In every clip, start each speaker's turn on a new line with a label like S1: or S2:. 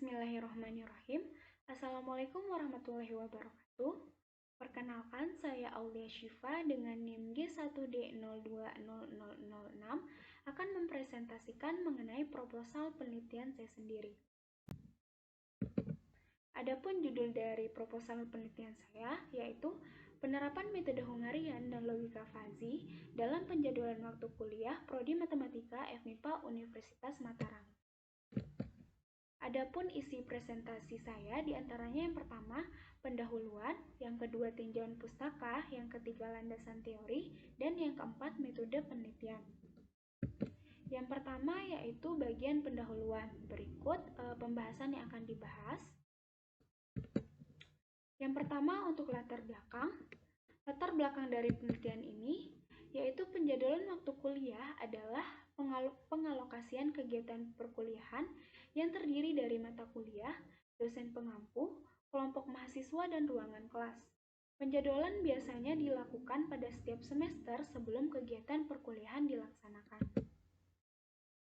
S1: Bismillahirrahmanirrahim. Assalamualaikum warahmatullahi wabarakatuh. Perkenalkan, saya Aulia Syifa dengan NIM G1D020006 akan mempresentasikan mengenai proposal penelitian saya sendiri. Adapun judul dari proposal penelitian saya yaitu penerapan metode Hungarian dan logika fuzzy dalam penjadwalan waktu kuliah Prodi Matematika FMIPA Universitas Mataram. Adapun isi presentasi saya diantaranya yang pertama pendahuluan, yang kedua tinjauan pustaka, yang ketiga landasan teori, dan yang keempat metode penelitian. Yang pertama yaitu bagian pendahuluan. Berikut pembahasan yang akan dibahas. Yang pertama untuk latar belakang. Latar belakang dari penelitian ini yaitu penjadwalan waktu kuliah adalah pengalokasian kegiatan perkuliahan yang terdiri dari mata kuliah, dosen pengampu, kelompok mahasiswa, dan ruangan kelas. Penjadwalan biasanya dilakukan pada setiap semester sebelum kegiatan perkuliahan dilaksanakan.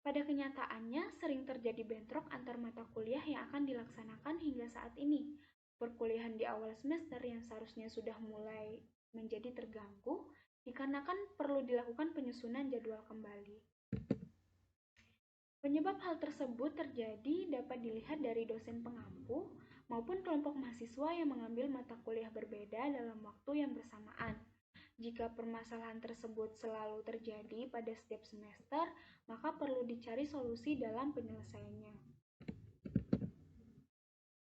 S1: Pada kenyataannya, sering terjadi bentrok antar mata kuliah yang akan dilaksanakan hingga saat ini. Perkuliahan di awal semester yang seharusnya sudah mulai menjadi terganggu dikarenakan perlu dilakukan penyusunan jadwal kembali. Penyebab hal tersebut terjadi dapat dilihat dari dosen pengampu maupun kelompok mahasiswa yang mengambil mata kuliah berbeda dalam waktu yang bersamaan. Jika permasalahan tersebut selalu terjadi pada setiap semester, maka perlu dicari solusi dalam penyelesaiannya.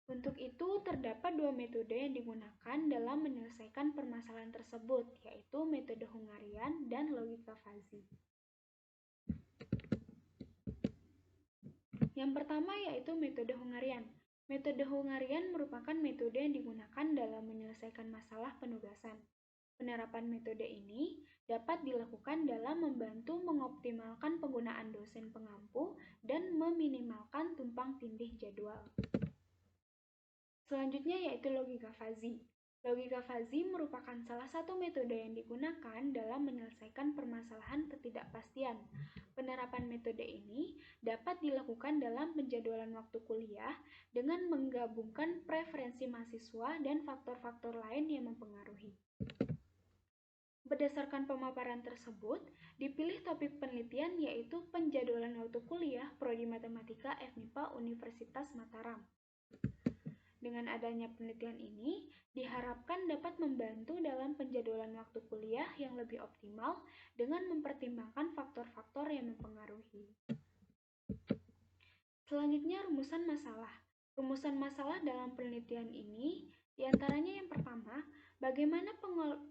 S1: Untuk itu, terdapat dua metode yang digunakan dalam menyelesaikan permasalahan tersebut, yaitu metode Hungarian dan logika fuzzy. Yang pertama yaitu metode Hungarian. Metode Hungarian merupakan metode yang digunakan dalam menyelesaikan masalah penugasan. Penerapan metode ini dapat dilakukan dalam membantu mengoptimalkan penggunaan dosen pengampu dan meminimalkan tumpang tindih jadwal. Selanjutnya yaitu logika fuzzy. Logika fuzzy merupakan salah satu metode yang digunakan dalam menyelesaikan permasalahan ketidakpastian. Penerapan metode ini dapat dilakukan dalam penjadwalan waktu kuliah dengan menggabungkan preferensi mahasiswa dan faktor-faktor lain yang mempengaruhi. Berdasarkan pemaparan tersebut, dipilih topik penelitian yaitu penjadwalan waktu kuliah Prodi Matematika FMIPA Universitas Mataram. Dengan adanya penelitian ini, diharapkan dapat membantu dalam penjadwalan waktu kuliah yang lebih optimal dengan mempertimbangkan faktor-faktor yang mempengaruhi. Selanjutnya, rumusan masalah. Rumusan masalah dalam penelitian ini diantaranya yang pertama, bagaimana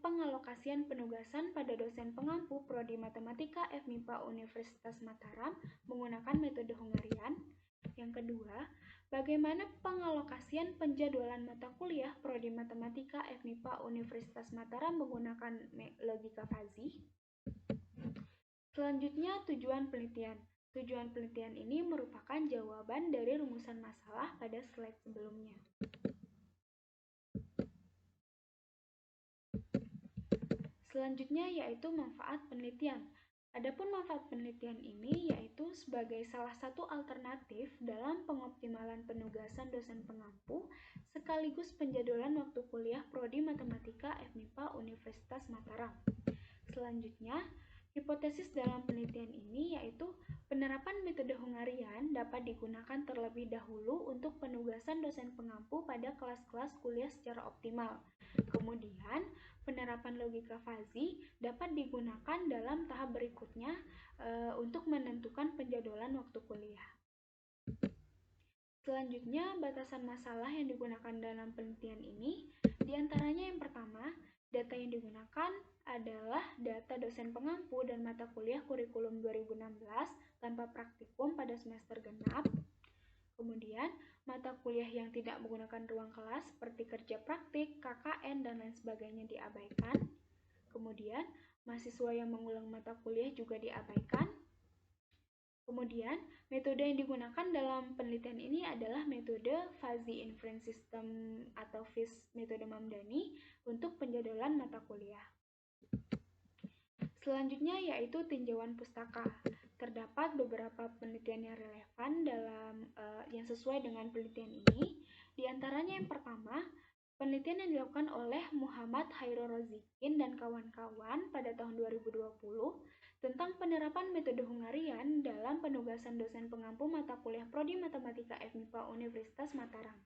S1: pengalokasian penugasan pada dosen pengampu Prodi Matematika FMIPA Universitas Mataram menggunakan metode Hungarian. Yang kedua, bagaimana pengalokasian penjadwalan mata kuliah Prodi Matematika FMIPA Universitas Mataram menggunakan logika fuzzy. Selanjutnya, tujuan penelitian. Tujuan penelitian ini merupakan jawaban dari rumusan masalah pada slide sebelumnya. Selanjutnya yaitu manfaat penelitian. Adapun manfaat penelitian ini yaitu sebagai salah satu alternatif dalam pengoptimalan penugasan dosen pengampu sekaligus penjadwalan waktu kuliah Prodi Matematika FMIPA Universitas Mataram. Selanjutnya, hipotesis dalam penelitian ini yaitu penerapan metode Hungarian dapat digunakan terlebih dahulu untuk penugasan dosen pengampu pada kelas-kelas kuliah secara optimal. Kemudian, penerapan logika fuzzy dapat digunakan dalam tahap berikutnya untuk menentukan penjadwalan waktu kuliah. Selanjutnya, batasan masalah yang digunakan dalam penelitian ini diantaranya yang pertama, data yang digunakan adalah data dosen pengampu dan mata kuliah kurikulum 2016 tanpa praktikum pada semester genap. Kemudian, mata kuliah yang tidak menggunakan ruang kelas seperti kerja praktik, KKN, dan lain sebagainya diabaikan. Kemudian, mahasiswa yang mengulang mata kuliah juga diabaikan. Kemudian, metode yang digunakan dalam penelitian ini adalah metode Fuzzy Inference System atau FIS metode Mamdani untuk penjadwalan mata kuliah. Selanjutnya yaitu tinjauan pustaka. Terdapat beberapa penelitian yang relevan yang sesuai dengan penelitian ini. Di antaranya yang pertama, penelitian yang dilakukan oleh Muhammad Hairul Rozikin dan kawan-kawan pada tahun 2020 tentang penerapan metode Hungarian dalam penugasan dosen pengampu mata kuliah Prodi Matematika FMIPA Universitas Mataram.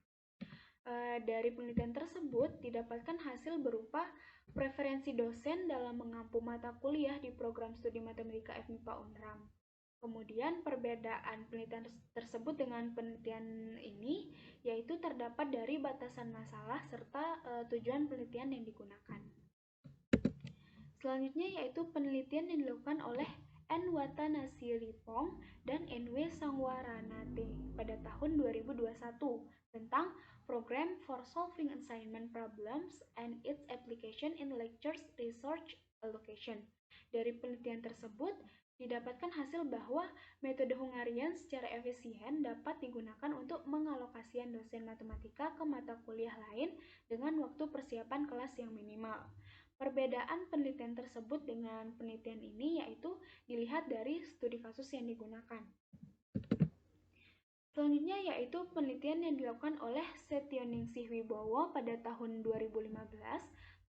S1: Dari penelitian tersebut didapatkan hasil berupa preferensi dosen dalam mengampu mata kuliah di program studi matematika FMIPA Unram. Kemudian perbedaan penelitian tersebut dengan penelitian ini yaitu terdapat dari batasan masalah serta tujuan penelitian yang digunakan. Selanjutnya yaitu penelitian yang dilakukan oleh N. Watanasiripong dan N.W. Sangwaranate pada tahun 2021 tentang Program for Solving Assignment Problems and its Application in Lectures Research Allocation. Dari penelitian tersebut, didapatkan hasil bahwa metode Hungarian secara efisien dapat digunakan untuk mengalokasikan dosen matematika ke mata kuliah lain dengan waktu persiapan kelas yang minimal. Perbedaan penelitian tersebut dengan penelitian ini yaitu dilihat dari studi kasus yang digunakan. Selanjutnya yaitu penelitian yang dilakukan oleh Setioningsi Wibowo pada tahun 2015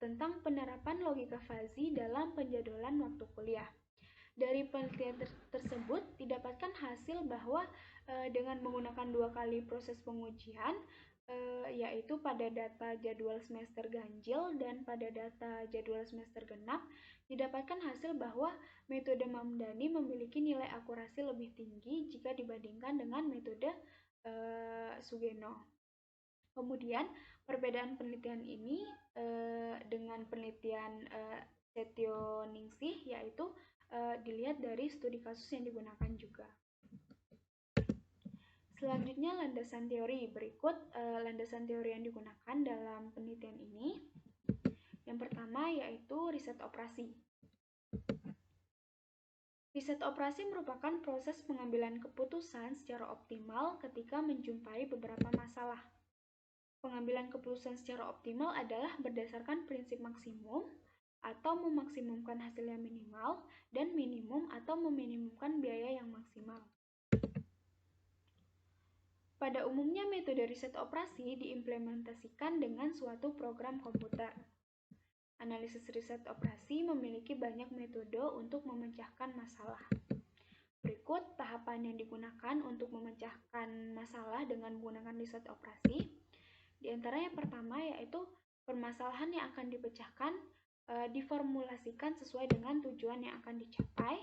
S1: tentang penerapan logika fuzzy dalam penjadwalan waktu kuliah. Dari penelitian tersebut didapatkan hasil bahwa dengan menggunakan 2 kali proses pengujian, yaitu pada data jadwal semester ganjil dan pada data jadwal semester genap, didapatkan hasil bahwa metode Mamdani memiliki nilai akurasi lebih tinggi jika dibandingkan dengan metode Sugeno. Kemudian perbedaan penelitian ini dengan penelitian Setioningsi yaitu dilihat dari studi kasus yang digunakan juga. Selanjutnya landasan teori. Berikut landasan teori yang digunakan dalam penelitian ini. Yang pertama yaitu riset operasi. Riset operasi merupakan proses pengambilan keputusan secara optimal ketika menjumpai beberapa masalah. Pengambilan keputusan secara optimal adalah berdasarkan prinsip maksimum atau memaksimumkan hasil yang minimal dan minimum atau meminimumkan biaya yang maksimal. Pada umumnya metode riset operasi diimplementasikan dengan suatu program komputer. Analisis riset operasi memiliki banyak metode untuk memecahkan masalah. Berikut tahapan yang digunakan untuk memecahkan masalah dengan menggunakan riset operasi. Di antara yang pertama yaitu permasalahan yang akan dipecahkan diformulasikan sesuai dengan tujuan yang akan dicapai.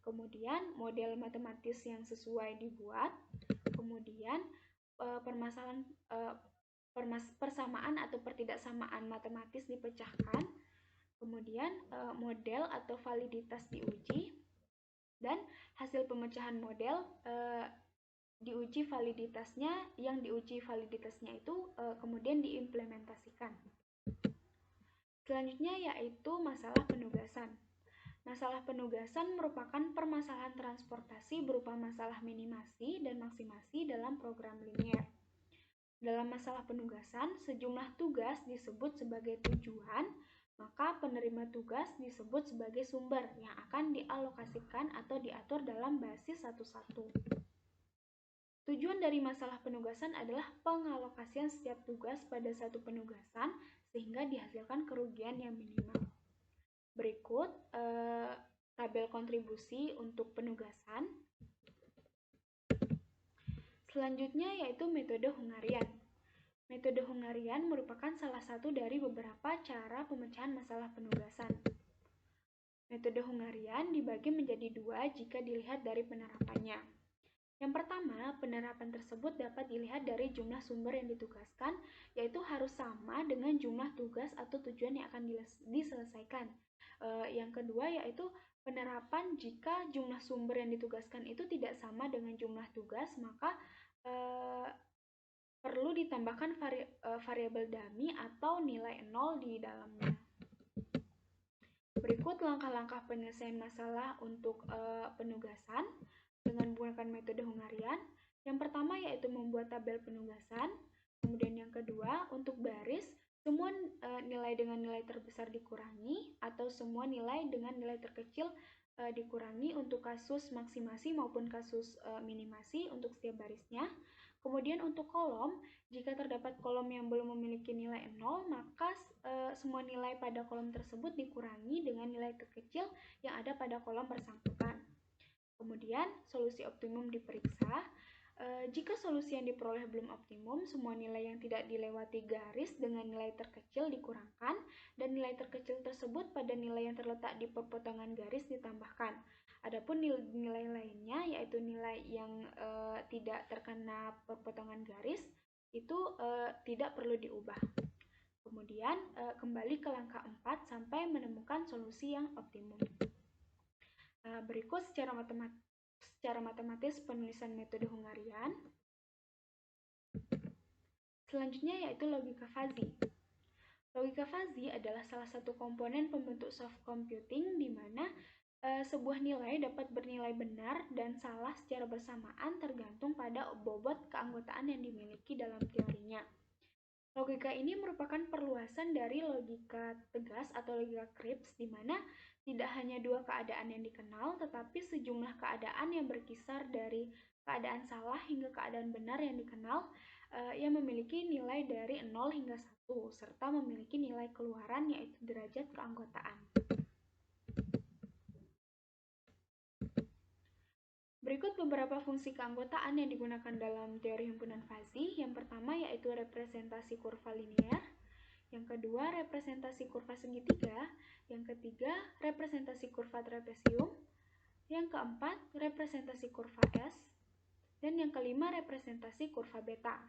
S1: Kemudian model matematis yang sesuai dibuat. Kemudian persamaan atau pertidaksamaan matematis dipecahkan. Kemudian model atau validitas diuji. Dan hasil pemecahan model diuji validitasnya, yang diuji validitasnya itu kemudian diimplementasikan. Selanjutnya yaitu masalah penugasan. Masalah penugasan merupakan permasalahan transportasi berupa masalah minimasi dan maksimasi dalam program linier. Dalam masalah penugasan, sejumlah tugas disebut sebagai tujuan, maka penerima tugas disebut sebagai sumber yang akan dialokasikan atau diatur dalam basis satu-satu. Tujuan dari masalah penugasan adalah pengalokasian setiap tugas pada satu penugasan sehingga dihasilkan kerugian yang minimal. Berikut tabel kontribusi untuk penugasan. Selanjutnya yaitu metode Hungarian. Metode Hungarian merupakan salah satu dari beberapa cara pemecahan masalah penugasan. Metode Hungarian dibagi menjadi 2 jika dilihat dari penerapannya. Yang pertama, penerapan tersebut dapat dilihat dari jumlah sumber yang ditugaskan, yaitu harus sama dengan jumlah tugas atau tujuan yang akan diselesaikan. Yang kedua yaitu penerapan jika jumlah sumber yang ditugaskan itu tidak sama dengan jumlah tugas, maka perlu ditambahkan variabel dummy atau nilai 0 di dalamnya. Berikut langkah-langkah penyelesaian masalah untuk penugasan dengan menggunakan metode Hungarian. Yang pertama yaitu membuat tabel penugasan. Kemudian yang kedua, untuk baris Semua nilai dengan nilai terbesar dikurangi atau semua nilai dengan nilai terkecil dikurangi untuk kasus maksimasi maupun kasus minimasi untuk setiap barisnya. Kemudian untuk kolom, jika terdapat kolom yang belum memiliki nilai 0, maka semua nilai pada kolom tersebut dikurangi dengan nilai terkecil yang ada pada kolom bersangkutan. Kemudian solusi optimum diperiksa. Jika solusi yang diperoleh belum optimum, semua nilai yang tidak dilewati garis dengan nilai terkecil dikurangkan dan nilai terkecil tersebut pada nilai yang terletak di perpotongan garis ditambahkan. Adapun nilai lainnya yaitu nilai yang tidak terkena perpotongan garis itu tidak perlu diubah. Kemudian kembali ke langkah 4 sampai menemukan solusi yang optimum. Berikut secara matematis penulisan metode Hungarian. Selanjutnya yaitu logika fuzzy. Logika fuzzy adalah salah satu komponen pembentuk soft computing di mana sebuah nilai dapat bernilai benar dan salah secara bersamaan tergantung pada bobot keanggotaan yang dimiliki dalam teorinya. Logika ini merupakan perluasan dari logika tegas atau logika Kripps, di mana tidak hanya dua keadaan yang dikenal, tetapi sejumlah keadaan yang berkisar dari keadaan salah hingga keadaan benar yang dikenal, yang memiliki nilai dari 0 hingga 1, serta memiliki nilai keluaran yaitu derajat keanggotaan. Berikut beberapa fungsi keanggotaan yang digunakan dalam teori himpunan fuzzy. Yang pertama yaitu representasi kurva linear, yang kedua representasi kurva segitiga, yang ketiga representasi kurva trapesium, yang keempat representasi kurva S, dan yang kelima representasi kurva beta.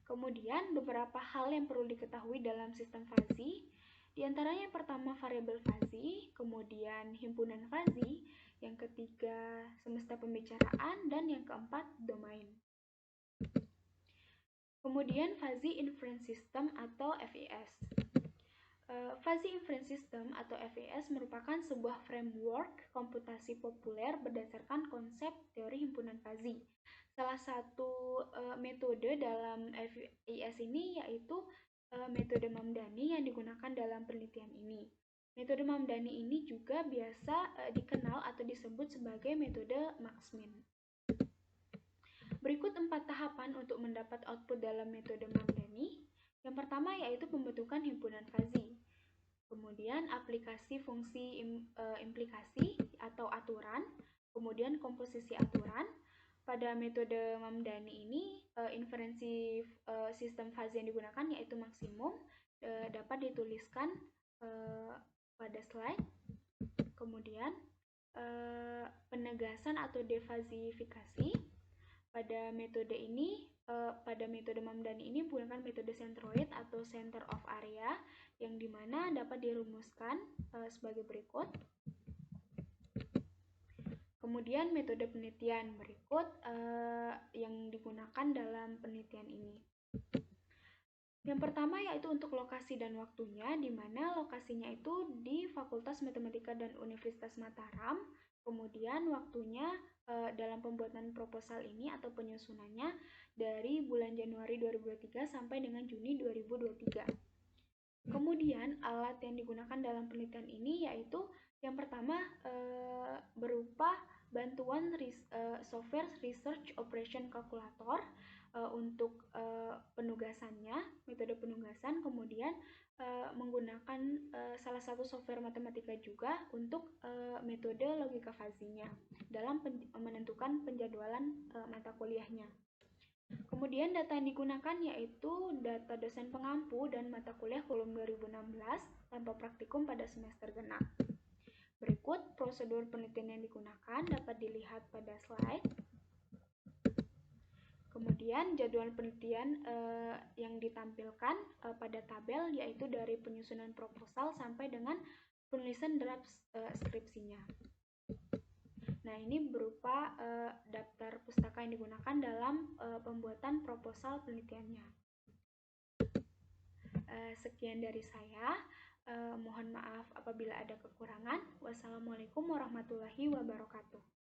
S1: Kemudian beberapa hal yang perlu diketahui dalam sistem fuzzy, di antaranya yang pertama variabel fuzzy, kemudian himpunan fuzzy, yang ketiga semesta pembicaraan, dan yang keempat domain. Kemudian Fuzzy Inference System atau FIS. Fuzzy Inference System atau FIS merupakan sebuah framework komputasi populer berdasarkan konsep teori himpunan fuzzy. Salah satu metode dalam FIS ini yaitu metode Mamdani yang digunakan dalam penelitian ini. Metode Mamdani ini juga biasa dikenal atau disebut sebagai metode Max-Min. Berikut 4 tahapan untuk mendapat output dalam metode Mamdani. Yang pertama yaitu pembentukan himpunan fuzzy. Kemudian aplikasi fungsi implikasi atau aturan. Kemudian komposisi aturan. Pada metode Mamdani ini, inferensi sistem fuzzy yang digunakan yaitu maksimum dapat dituliskan pada slide. Kemudian penegasan atau defazifikasi. Pada metode ini, pada metode Mamdani ini menggunakan metode centroid atau center of area yang dimana dapat dirumuskan sebagai berikut. Kemudian metode penelitian berikut yang digunakan dalam penelitian ini. Yang pertama yaitu untuk lokasi dan waktunya, di mana lokasinya itu di Fakultas Matematika dan Universitas Mataram. Kemudian waktunya dalam pembuatan proposal ini atau penyusunannya dari bulan Januari 2023 sampai dengan Juni 2023. Kemudian alat yang digunakan dalam penelitian ini yaitu yang pertama berupa bantuan software Research Operation Calculator untuk penugasannya, metode penugasan, kemudian menggunakan salah satu software matematika juga untuk metode logika fuzzy-nya dalam menentukan penjadwalan mata kuliahnya. Kemudian data yang digunakan yaitu data dosen pengampu dan mata kuliah kurikulum 2016 tanpa praktikum pada semester genap. Berikut prosedur penelitian yang digunakan dapat dilihat pada slide. Kemudian jadwal penelitian yang ditampilkan pada tabel yaitu dari penyusunan proposal sampai dengan penulisan draft skripsinya. Nah, ini berupa daftar pustaka yang digunakan dalam pembuatan proposal penelitiannya. Sekian dari saya. Mohon maaf apabila ada kekurangan. Wassalamualaikum warahmatullahi wabarakatuh.